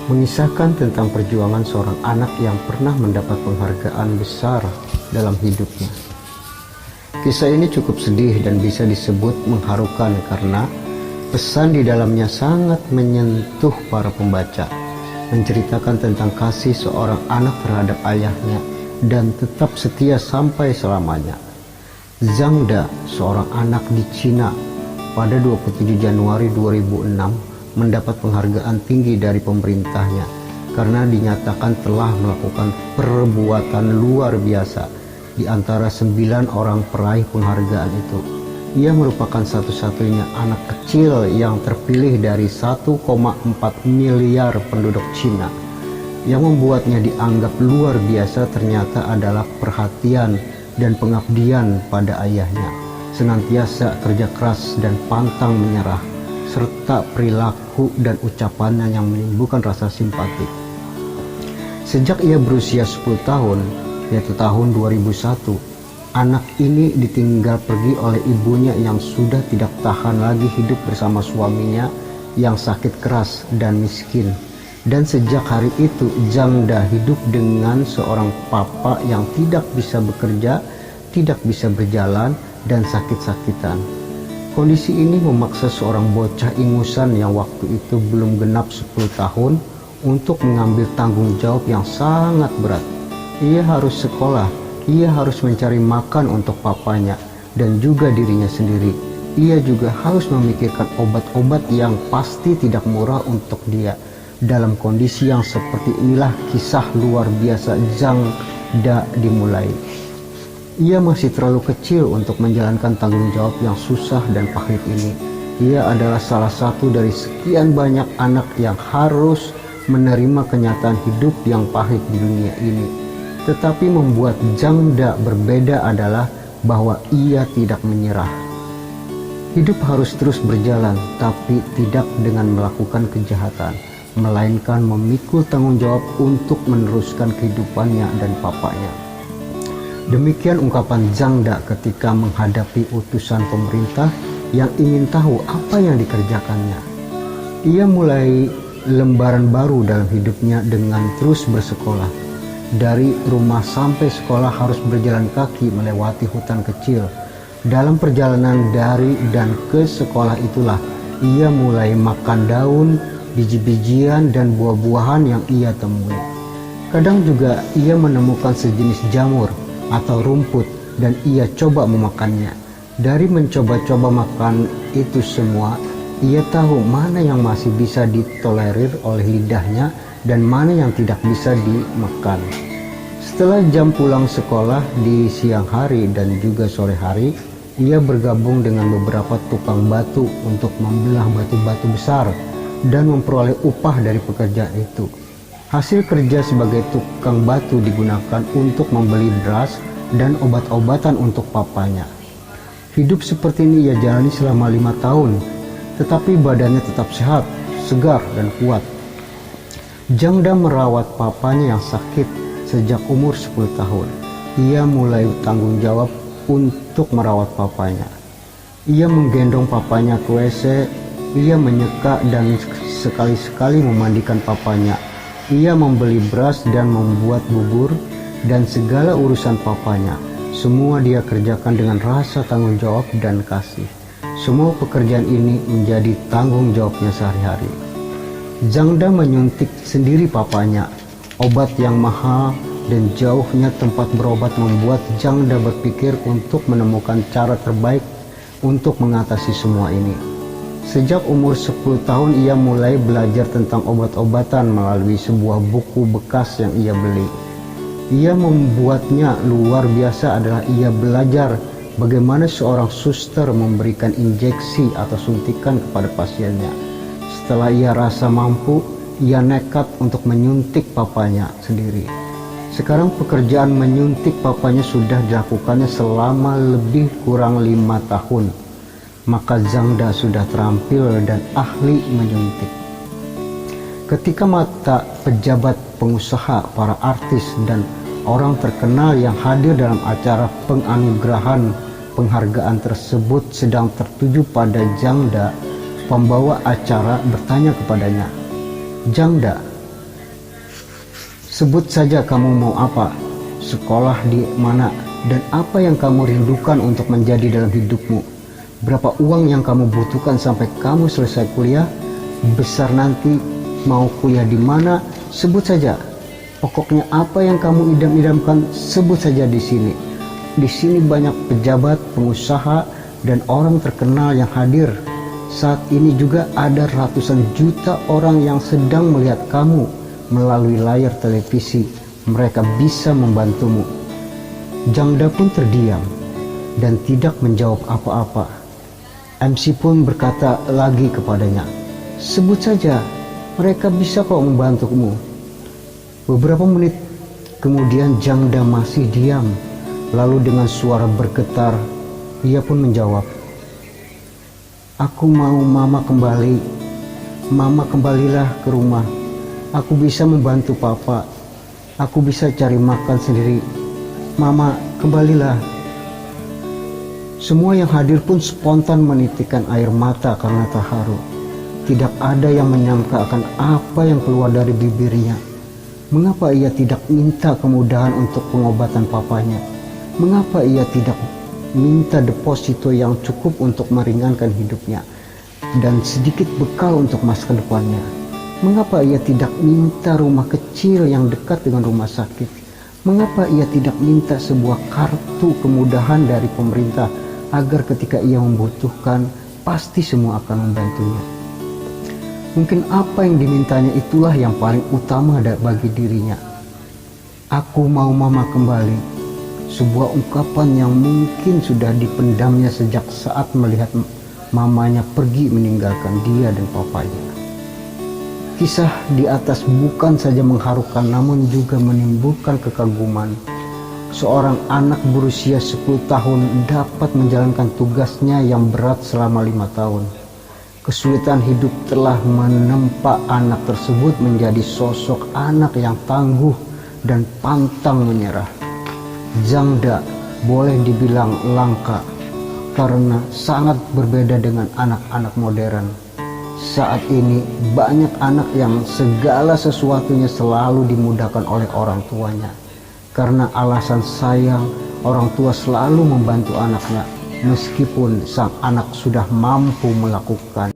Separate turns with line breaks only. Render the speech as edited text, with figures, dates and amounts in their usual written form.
mengisahkan tentang perjuangan seorang anak yang pernah mendapat penghargaan besar dalam hidupnya. Kisah ini cukup sedih dan bisa disebut mengharukan karena pesan di dalamnya sangat menyentuh para pembaca, menceritakan tentang kasih seorang anak terhadap ayahnya dan tetap setia sampai selamanya. Zhang Da, seorang anak di Cina, pada 27 Januari 2006 mendapat penghargaan tinggi dari pemerintahnya karena dinyatakan telah melakukan perbuatan luar biasa di antara 9 orang peraih penghargaan itu. Ia merupakan satu-satunya anak kecil yang terpilih dari 1,4 miliar penduduk Cina. Yang membuatnya dianggap luar biasa ternyata adalah perhatian dan pengabdian pada ayahnya, senantiasa kerja keras dan pantang menyerah, serta perilaku dan ucapannya yang menimbulkan rasa simpati. Sejak ia berusia 10 tahun, yaitu tahun 2001, anak ini ditinggal pergi oleh ibunya yang sudah tidak tahan lagi hidup bersama suaminya yang sakit keras dan miskin. Dan sejak hari itu, Zhang Da hidup dengan seorang papa yang tidak bisa bekerja, tidak bisa berjalan, dan sakit-sakitan. Kondisi ini memaksa seorang bocah ingusan yang waktu itu belum genap 10 tahun untuk mengambil tanggung jawab yang sangat berat. Ia harus sekolah, ia harus mencari makan untuk papanya dan juga dirinya sendiri. Ia juga harus memikirkan obat-obat yang pasti tidak murah untuk dia. Dalam kondisi yang seperti inilah kisah luar biasa Zhang Da dimulai. Ia masih terlalu kecil untuk menjalankan tanggung jawab yang susah dan pahit ini. Ia adalah salah satu dari sekian banyak anak yang harus menerima kenyataan hidup yang pahit di dunia ini. Tetapi membuat Zhang Da berbeda adalah bahwa ia tidak menyerah. Hidup harus terus berjalan, tapi tidak dengan melakukan kejahatan, melainkan memikul tanggung jawab untuk meneruskan kehidupannya dan papanya. Demikian ungkapan Zhang Da ketika menghadapi utusan pemerintah yang ingin tahu apa yang dikerjakannya. Ia mulai lembaran baru dalam hidupnya dengan terus bersekolah. Dari rumah sampai sekolah harus berjalan kaki melewati hutan kecil. Dalam perjalanan dari dan ke sekolah itulah ia mulai makan daun, biji-bijian dan buah-buahan yang ia temui. Kadang juga ia menemukan sejenis jamur atau rumput dan ia coba memakannya. Dari mencoba-coba makan itu semua, ia tahu mana yang masih bisa ditolerir oleh lidahnya dan mana yang tidak bisa dimakan. Setelah jam pulang sekolah di siang hari dan juga sore hari, ia bergabung dengan beberapa tukang batu untuk membelah batu-batu besar dan memperoleh upah dari pekerjaan itu. Hasil kerja sebagai tukang batu digunakan untuk membeli beras dan obat-obatan untuk papanya. Hidup seperti ini ia jalani selama 5 tahun, tetapi badannya tetap sehat, segar, dan kuat. Zhang Da merawat papanya yang sakit sejak umur 10 tahun. Ia mulai tanggung jawab untuk merawat papanya. Ia menggendong papanya ke WC, ia menyeka dan sekali-sekali memandikan papanya. Ia membeli beras dan membuat bubur dan segala urusan papanya. Semua dia kerjakan dengan rasa tanggung jawab dan kasih. Semua pekerjaan ini menjadi tanggung jawabnya sehari-hari. Zhang Da menyuntik sendiri papanya. Obat yang mahal dan jauhnya tempat berobat membuat Zhang Da berpikir untuk menemukan cara terbaik untuk mengatasi semua ini. Sejak umur 10 tahun ia mulai belajar tentang obat-obatan melalui sebuah buku bekas yang ia beli. Ia membuatnya luar biasa adalah ia belajar bagaimana seorang suster memberikan injeksi atau suntikan kepada pasiennya. Setelah ia rasa mampu, ia nekat untuk menyuntik papanya sendiri. Sekarang pekerjaan menyuntik papanya sudah dilakukannya selama lebih kurang 5 tahun. Maka Zhang Da sudah terampil dan ahli menyuntik. Ketika mata pejabat, pengusaha, para artis, dan orang terkenal yang hadir dalam acara penganugerahan penghargaan tersebut sedang tertuju pada Zhang Da, pembawa acara bertanya kepadanya, "Zhang Da, Sebut saja kamu mau apa, sekolah di mana, dan apa yang kamu rindukan untuk menjadi dalam hidupmu. Berapa uang yang kamu butuhkan sampai kamu selesai kuliah, besar nanti, mau kuliah di mana, sebut saja. Pokoknya apa yang kamu idam-idamkan, sebut saja di sini. Di sini banyak pejabat, pengusaha, dan orang terkenal yang hadir. Saat ini juga ada ratusan juta orang yang sedang melihat kamu melalui layar televisi. Mereka bisa membantumu. Jangda pun terdiam dan tidak menjawab apa-apa. MC pun berkata lagi kepadanya, sebut saja, mereka bisa kok membantumu. Beberapa menit kemudian Jangda masih diam. Lalu dengan suara bergetar, ia pun menjawab, aku mau mama kembali. Mama kembalilah ke rumah. Aku bisa membantu papa. Aku bisa cari makan sendiri. Mama kembalilah. Semua yang hadir pun spontan menitikkan air mata karena terharu. Tidak ada yang menyangka akan apa yang keluar dari bibirnya. Mengapa ia tidak minta kemudahan untuk pengobatan papanya? Mengapa ia tidak minta deposito yang cukup untuk meringankan hidupnya dan sedikit bekal untuk masa depannya? Mengapa ia tidak minta rumah kecil yang dekat dengan rumah sakit? Mengapa ia tidak minta sebuah kartu kemudahan dari pemerintah agar ketika ia membutuhkan, pasti semua akan membantunya? Mungkin apa yang dimintanya itulah yang paling utama bagi dirinya. Aku mau mama kembali. Sebuah ungkapan yang mungkin sudah dipendamnya sejak saat melihat mamanya pergi meninggalkan dia dan papanya. Kisah di atas bukan saja mengharukan namun juga menimbulkan kekaguman. Seorang anak berusia 10 tahun dapat menjalankan tugasnya yang berat selama 5 tahun. Kesulitan hidup telah menempa anak tersebut menjadi sosok anak yang tangguh dan pantang menyerah. Jangda boleh dibilang langka karena sangat berbeda dengan anak-anak modern. Saat ini banyak anak yang segala sesuatunya selalu dimudahkan oleh orang tuanya. Karena alasan sayang, orang tua selalu membantu anaknya meskipun sang anak sudah mampu melakukan